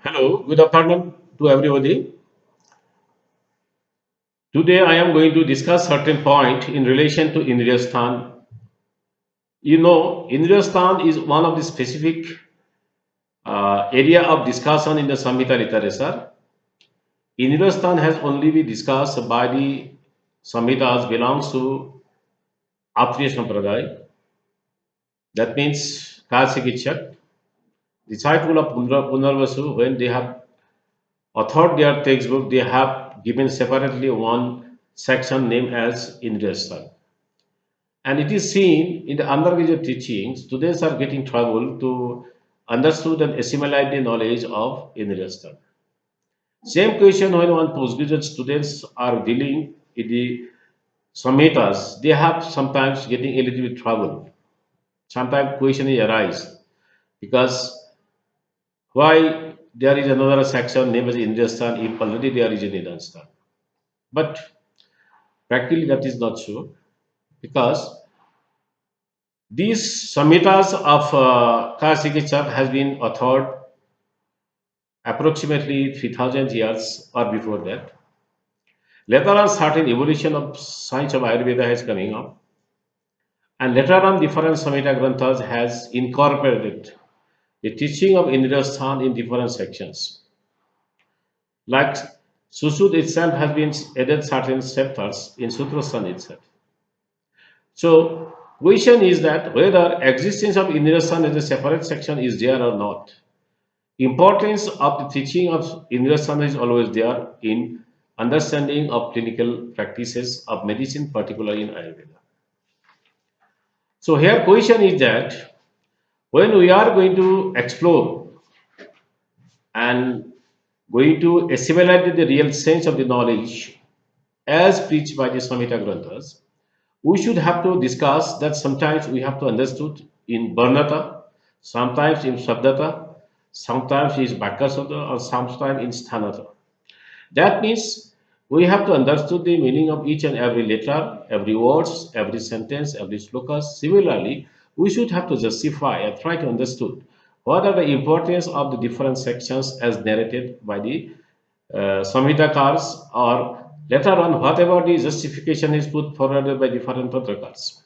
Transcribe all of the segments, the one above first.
Hello, good afternoon to everybody. Today I am going to discuss certain point in relation to Indriya-Sthana. Indriya-Sthana is one of the specific area of discussion in the Samhita literature. Indriya-Sthana has only been discussed by the Samhitas belongs to Atriya Sampradaya. That means Kasikitchak, disciple of Punarvasu, when they have authored their textbook, they have given separately one section named as Indriya-Sthana. And it is seen in the undergraduate teaching, students are getting trouble to understand and assimilate the knowledge of Indriya-Sthana. Same question when one postgraduate students are dealing with the samhitas, they have sometimes getting a little bit trouble. Sometimes question arise because why there is another section named as Indriya-Sthana if already there is an Indriya-Sthana. But practically that is not true because these samhitas of Kasikichat has been authored approximately 3000 years or before that. Later on, certain evolution of science of Ayurveda is coming up, and later on, different Samhita Granthas has incorporated the teaching of Indriya-Sthana in different sections. Like Susud itself has been added certain chapters in Sutrasthana itself. So, question is that whether existence of Indriya-Sthana as a separate section is there or not. Importance of the teaching of Indriya-Sthana is always there in understanding of clinical practices of medicine, particularly in Ayurveda. So here question is that when we are going to explore and going to assimilate the real sense of the knowledge as preached by the Samhita Granthas, we should have to discuss that sometimes we have to understood in Varnata, sometimes in Shabdata, sometimes in Bhakasata, or sometimes in Sthanata. That means we have to understand the meaning of each and every letter, every words, every sentence, every sloka. Similarly, we should have to justify and try to understand what are the importance of the different sections as narrated by the Samhitakars, or later on whatever the justification is put forward by different Patrakars.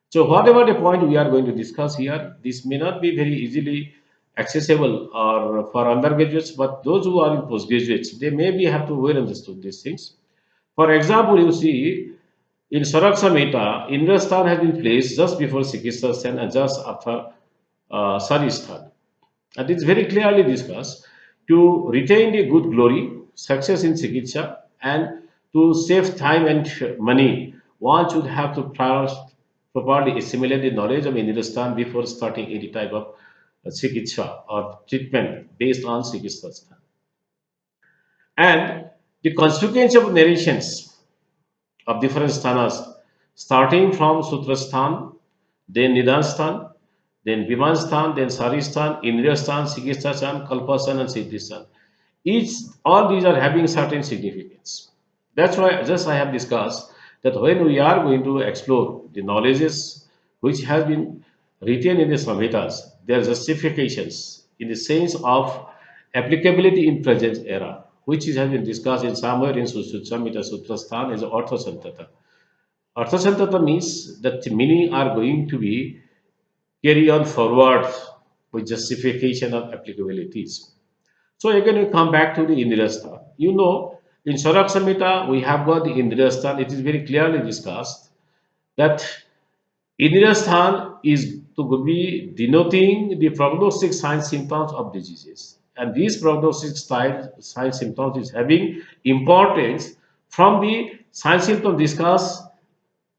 So whatever the point we are going to discuss here, this may not be very easily accessible or for undergraduates, but those who are in postgraduates, they maybe have to well understood these things. For example, you see in Sarak Samhita, Indrastan has been placed just before Sikhistan and just after Saristan. And it's very clearly discussed to retain the good glory, success in Chikiৎসা, and to save time and money. One should have to properly assimilate the knowledge of Hindustan before starting any type of Chikiৎসা or treatment based on Chikiৎসা. And the consequence of narrations of different sthanas, starting from Sutrastan, then Nidanstan, then Vimanstan, then Saristan, Indriyastan, Sikhistan, Kalpastan, and Siddhistan. Each, all these are having certain significance. That's why just I have discussed that when we are going to explore the knowledges which has been written in the Samhitas, their justifications in the sense of applicability in present era, which has been discussed in somewhere in Samhita Sutrastan as Arthasantata. Arthasantata means that the meaning are going to be carry on forward with justification of applicabilities. So again, we come back to the Indriyasthan. In Sarak Samhita, we have got the Indriyasthan. It is very clearly discussed that Indriyasthan is to be denoting the prognostic signs symptoms of diseases. And these prognostic signs symptoms is having importance from the sign symptom discussed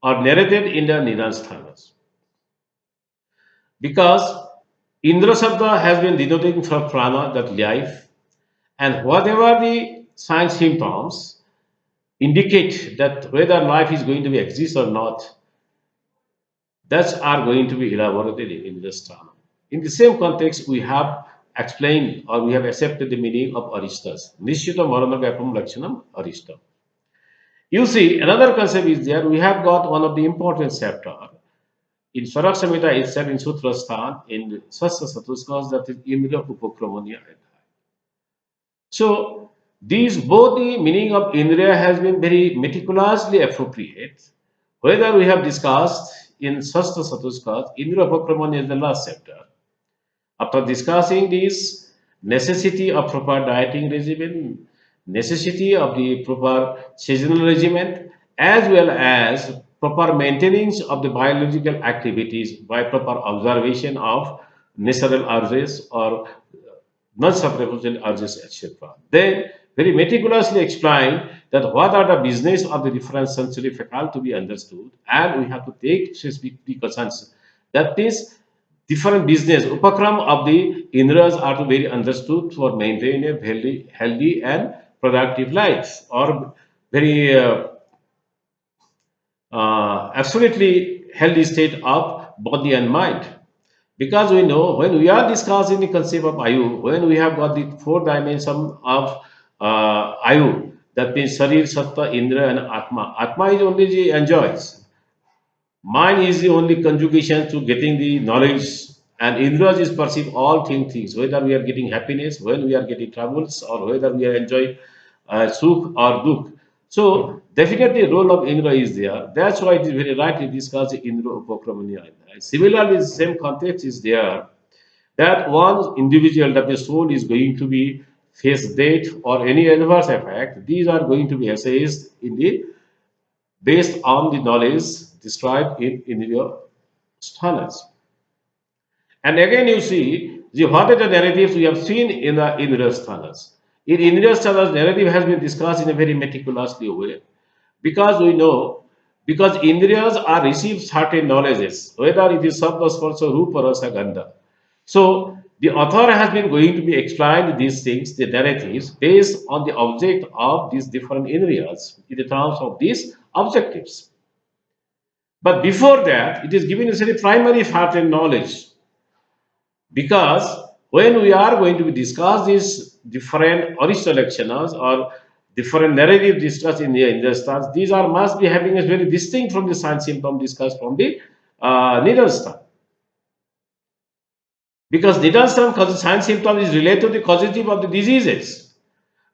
or narrated in the Nidasthanas. Because Indra Sabda has been denoting from prana, that life, and whatever the signs symptoms indicate that whether life is going to be exist or not, that are going to be elaborated in this term. In the same context, we have explained or we have accepted the meaning of aristas. Nishchita marana vyapam lakshanam arista. You see, another concept is there. We have got one of the important chapter in Swarak Samhita itself in Sutrastan in Sasya Satuskas, that is Indra Upakramanya. So these both the meaning of Indriya has been very meticulously appropriate. Whether we have discussed in Shastra Satuskat, Indriya Upakraman is the last chapter. After discussing this necessity of proper dieting regimen, necessity of the proper seasonal regimen, as well as proper maintenance of the biological activities by proper observation of natural urges or non-suppressible urges, etc. Then very meticulously explain that what are the business of the different sensory facal to be understood, and we have to take specific precautions. That means different business upakram of the indras are to be understood for maintain a healthy and productive life, or very absolutely healthy state of body and mind. Because we know when we are discussing the concept of Ayu, when we have got the four dimensions of Ayu, that means Sharir, Satta, Indra, and Atma. Atma is only the enjoys. Mind is the only conjugation to getting the knowledge, and Indra is perceive all things, whether we are getting happiness, when we are getting troubles, or whether we are enjoying sukh or dukh. So definitely role of Indra is there. That's why it is very right to discuss the Indra Upakramaniya. Similarly, the same context is there that one individual, that the soul is going to be face death or any adverse effect. These are going to be assessed in the based on the knowledge described in Indriya Sthanas. And again, you see, what are the narratives we have seen in the Indriya Sthanas? In Indriya Sthanas, narrative has been discussed in a very meticulously way, because we know, because Indriyas are received certain knowledges, whether it is Sabda, Sparsa, Rupa, Rasa, Gandha. So the author has been going to be explained these things, the narratives, based on the object of these different Indriyas in the terms of these objectives. But before that, it is given as a primary certain knowledge, because when we are going to be discuss these different original actions or different narrative discussed in the instance, these are must be having a very distinct from the sign symptom discussed from the Nidanstan. Because Nidanstan sign symptom is related to the causative of the diseases.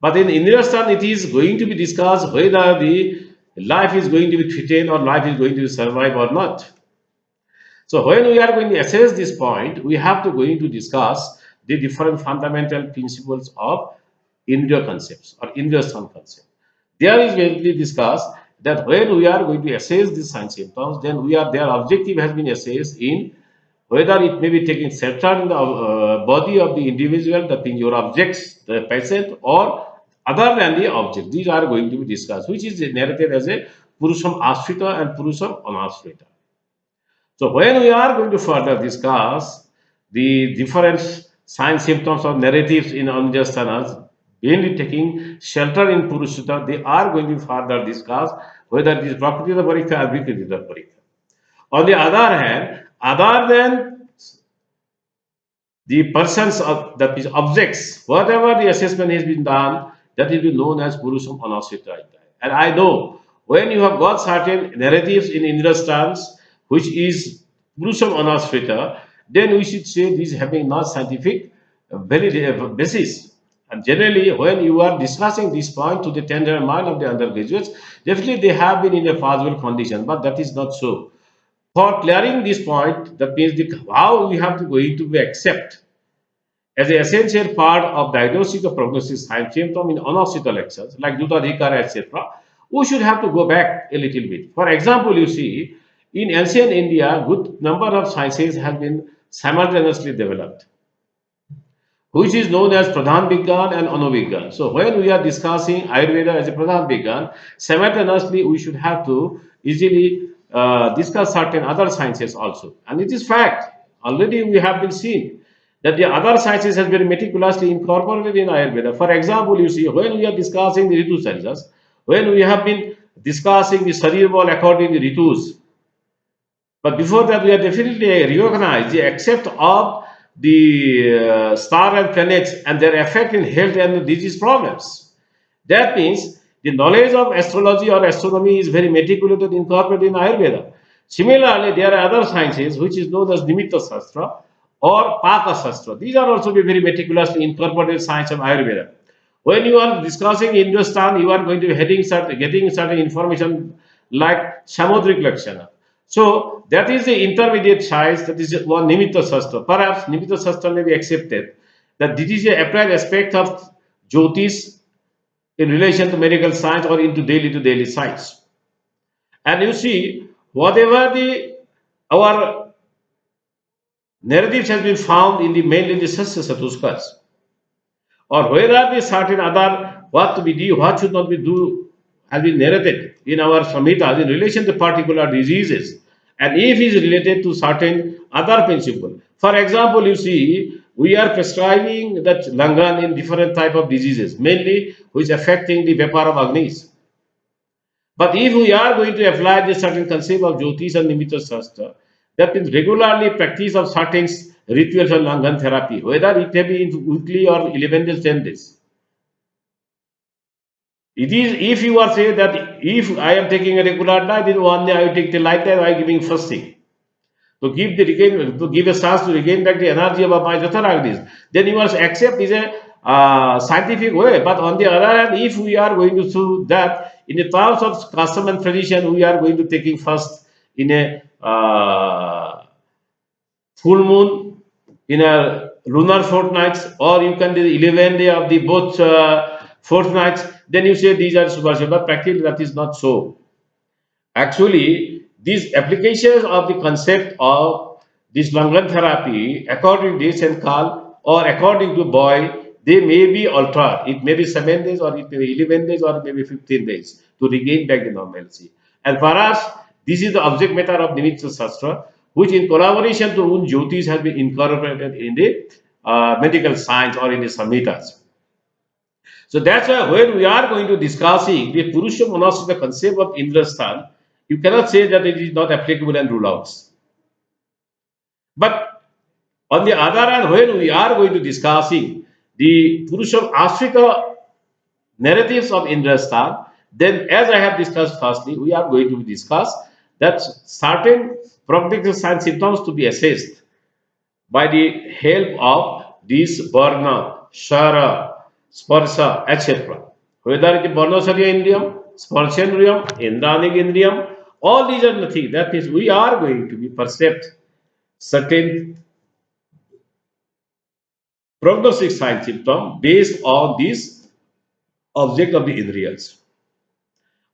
But in Indriya-Sthana, it is going to be discussed whether the life is going to be threatened or life is going to survive or not. So when we are going to assess this point, we have to going to discuss the different fundamental principles of Indriya concepts or Indriya-Sthana concept. There is going to be discussed that when we are going to assess these sign symptoms, then we are their objective has been assessed in whether it may be taking shelter in the body of the individual, that means your objects, the patient, or other than the object. These are going to be discussed, which is narrated as a Purusham Ashrita and Purusham Anashrita. So when we are going to further discuss the different sign symptoms or narratives in Anjastanas, mainly taking shelter in Purushita, they are going to further discuss whether it is Prakriti Parikha or Vikriti Parikha. On the other hand, other than the persons of that is objects, whatever the assessment has been done, that will be known as Purusham Anasrita. And I know when you have got certain narratives in Indrastans, which is Purusham Anasrita, then we should say these having not scientific very basis. And generally, when you are discussing this point to the tender mind of the undergraduates, definitely they have been in a possible condition, but that is not so. For clearing this point, that means how we have to going to be accept as an essential part of diagnostic of prognosis science symptom in unhospital lectures like Dutadhikara, etc., we should have to go back a little bit. For example, you see, in ancient India, good number of sciences have been simultaneously developed, which is known as Pradhan Vigyan and Anovigyan. So when we are discussing Ayurveda as a Pradhan Vigyan, simultaneously we should have to easily discuss certain other sciences also. And it is fact, already we have been seen that the other sciences has been meticulously incorporated in Ayurveda. For example, you see, when we are discussing the Ritu Sarisas, when we have been discussing the Sarir Ball according to the Ritus, but before that, we are definitely recognize the accept of the star and planets and their effect in health and disease problems. That means the knowledge of astrology or astronomy is very meticulously incorporated in Ayurveda. Similarly, there are other sciences which is known as Nimitta Shastra or Paka Shastra. These are also very meticulously incorporated science of Ayurveda. When you are discussing Hindustan, you are going to be getting certain information like Samudrik Lakshana. So that is the intermediate size, that is one Nimitta Sastra. Perhaps Nimitta Sastra may be accepted that this is a applied aspect of Jyotish in relation to medical science or into daily to daily science. And you see, whatever the our narratives has been found in the mainly the Sasya Satuskas, or where are the certain other what to be do, what should not be do, has been narrated in our samhitas in relation to particular diseases, and if is related to certain other principle. For example, you see, we are prescribing that langan in different type of diseases, mainly which affecting the vapor of agnis. But if we are going to apply this certain concept of Jyotish and Nimitta Shastra, that means regularly practice of certain rituals and Langan therapy, whether it may be in weekly or 11 days, 10 days. It is if you are saying that if I am taking a regular diet, then one day I will take the light diet by giving fasting. To give a chance to regain back the energy of my Jatharagnis, then you must accept is a scientific way. But on the other hand, if we are going to do that in the terms of custom and tradition, we are going to taking first in a full moon, in a lunar fortnights, or you can do the 11 day of the both fortnights. Then you say these are superstition, but practically that is not so. Actually, these applications of the concept of this Langan therapy, according to this and Carl, or according to Boy, they may be altered. It may be 7 days, or it may be 11 days, or maybe 15 days to regain back the normalcy. And for us, this is the object matter of Nimitta Shastra, which in collaboration to Un Jyotish has been incorporated in the medical science or in the Samhitas. So that's why when we are going to discussing the Purusha Manas, the concept of Indriya-Sthana, you cannot say that it is not applicable and rule out. But on the other hand, when we are going to discussing the Purusha Africa narratives of Indriya-Sthana, then as I have discussed firstly, we are going to discuss that certain prognostic sign symptoms to be assessed by the help of these Varna, Shara, Sparsha, etc. Whether it is Varnasarya Indriyam, Sparshendriyam, Indranik Indriyam, all these are nothing. That means we are going to be perceived certain prognostic sign symptom based on this object of the Indriyas.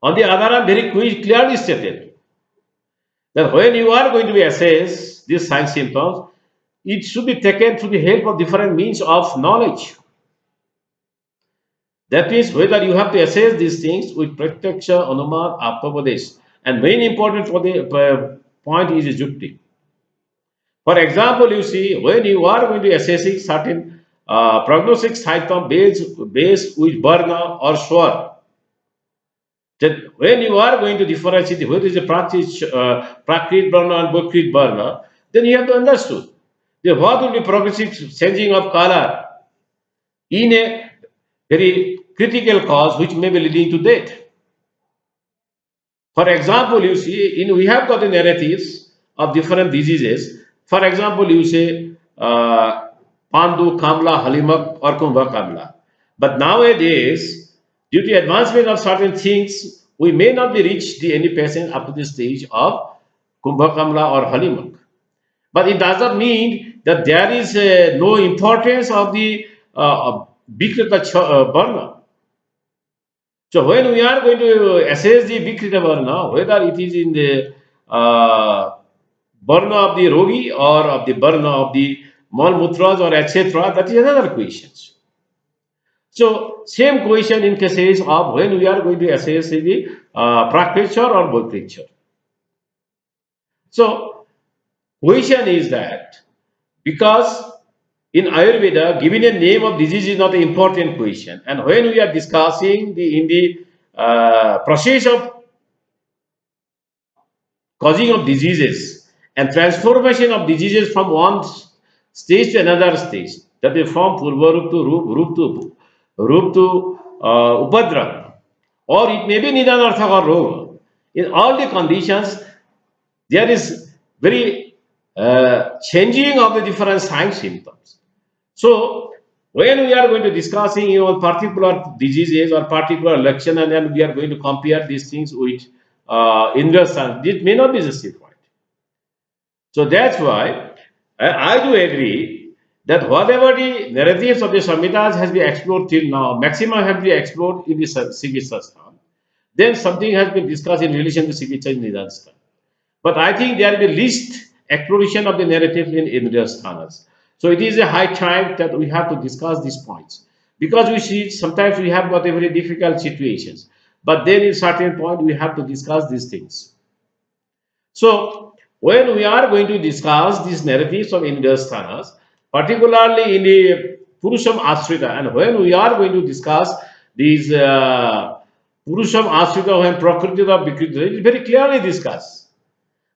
On the other hand, very clearly stated that when you are going to be assess these sign symptoms, it should be taken through the help of different means of knowledge. That means whether you have to assess these things with Pratyaksha, Anuman, Apapadesh. And very important for the point is Jukti. For example, you see, when you are going to assessing certain prognostic symptom based with Varna or Swar, then when you are going to differentiate whether it is a Prakrit Varna and Bhakrit Varna, then you have to understand then what will be progressive changing of color in a very critical cause which may be leading to death. For example, you see, we have got the narratives of different diseases. For example, you say Pandu, Kamla, Halimak, or Kumbha Kamla. But nowadays, due to advancement of certain things, we may not be reached any patient up to the stage of Kumbha Kamla or Halimak. But it does not mean that there is no importance of the Bikrita Varna. So when we are going to assess the Vikrita Varna, whether it is in the Varna of the Rogi or of the Varna of the Malmutras or etc., that is another question. So same question in cases of when we are going to assess the Prakriture or Bhakriture. So question is that because in Ayurveda, giving a name of disease is not an important question. And when we are discussing in the process of causing of diseases and transformation of diseases from one stage to another stage, that is from Purva Roop to Upadra, or it may be Nidanartha or Roga. In all the conditions, there is very changing of the different sign symptoms. So, When we are going to discussing particular diseases or particular election, and then we are going to compare these things with Indriya-Sthana, it may not be justified. So that's why I do agree that whatever the narratives of the Samhitas has been explored till now, maximum have been explored in the Sikhistan. Then something has been discussed in relation to Sikhistan in Nidhanstan. But I think there will be least exploration of the narrative in Indriya-Sthanas. So it is a high time that we have to discuss these points. Because we see sometimes we have got a very difficult situations. But then in certain point we have to discuss these things. So, when we are going to discuss these narratives of Indriya-Sthanas, particularly in the Purusham Ashrita, and when we are going to discuss these Purusham Ashrita and Prakriti of Vikriti, it is very clearly discussed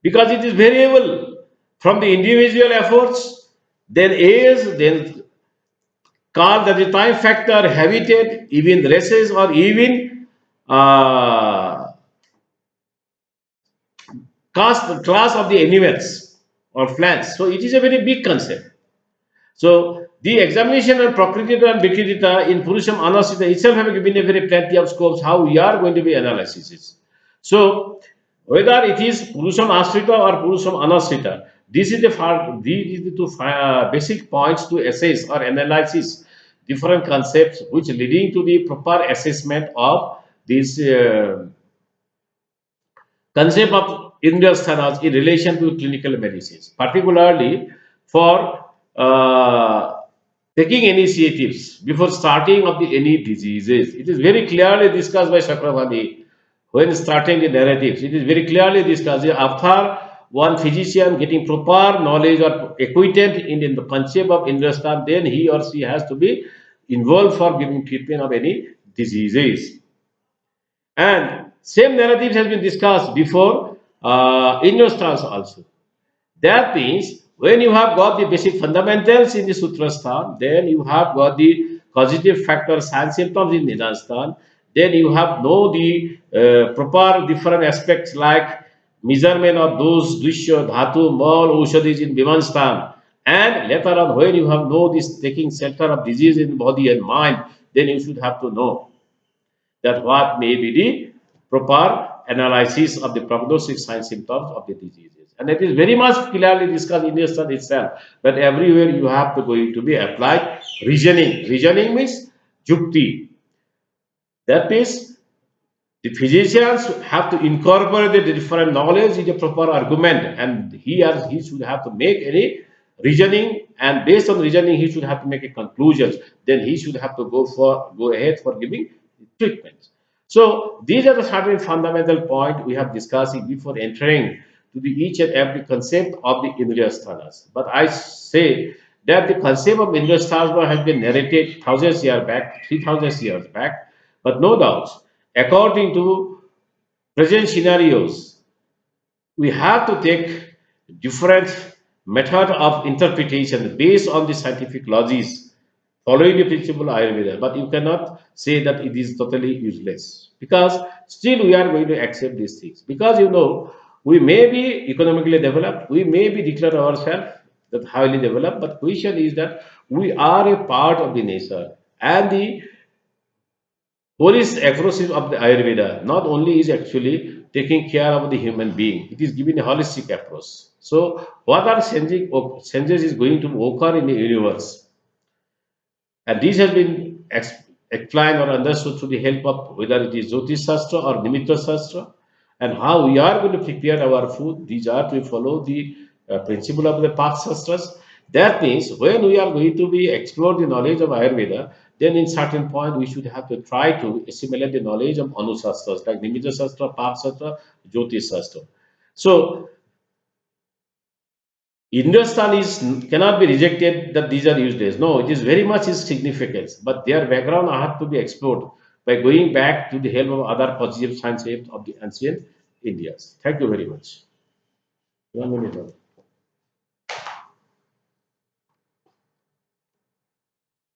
because it is variable from the individual efforts, then age, then called as the time factor, habitat, even races, or even uh, class of the animals or plants. So it is a very big concept. So the examination of Prakritita and Vikritita in Purusham Anasita itself have given a very plenty of scopes how we are going to be analysis. So whether it is Purusham Asrita or Purusham Anasrita, these is the two basic points to assess or analysis different concepts which leading to the proper assessment of this concept of Indriya-Sthanas in relation to clinical medicines, particularly for taking initiatives before starting of the any diseases. It is very clearly discussed by Chakravarti when starting the narratives. It is very clearly discussed after one physician getting proper knowledge or acquainted in the concept of Indriya-Sthan, then he or she has to be involved for giving treatment of any diseases. And same narrative has been discussed before in your stance also. That means when you have got the basic fundamentals in the Sutrasthana, then you have got the causative factors and symptoms in Nidhansthana, then you have know the proper different aspects like measurement of those Drisha, Dhatu, Mal, Oshadis in Vimansthana. And later on, when you have know this taking shelter of disease in body and mind, then you should have to know that what may be the proper analysis of the prognostic signs symptoms of the diseases. And it is very much clearly discussed in the study itself that everywhere you have to going to be applied reasoning. Reasoning means jukti. That means the physicians have to incorporate the different knowledge in a proper argument, and he should have to make any reasoning, and based on reasoning he should have to make a conclusions. Then he should have to go ahead for giving treatments. So these are the certain fundamental point we have discussing before entering to the each and every concept of the Indriya-Sthanas. But I say that the concept of Indriya-Sthana has been narrated thousands years back, 3,000 years back, but no doubt, according to present scenarios, we have to take different method of interpretation based on the scientific logics, following the principle of Ayurveda. But you cannot say that it is totally useless because still we are going to accept these things because we may be economically developed, we may be declare ourselves that highly developed, but question is that we are a part of the nature and the holistic approach of the Ayurveda not only is actually taking care of the human being, it is giving a holistic approach. So, what are changes is going to occur in the universe, and this has been explained or understood through the help of whether it is Jyotish Shastra or Nimitta Shastra, and how we are going to prepare our food. These are to follow the principle of the Pak Shastras. That means when we are going to be explore the knowledge of Ayurveda, then in certain point we should have to try to assimilate the knowledge of Anu Shastras like Nimitta Shastra, Pak Shastra, Jyotish Shastra. So Hindustan is cannot be rejected that these are useless. No, it is very much its significance, but their background have to be explored by going back to the help of other positive science of the ancient Indias. Thank you very much. 1 minute.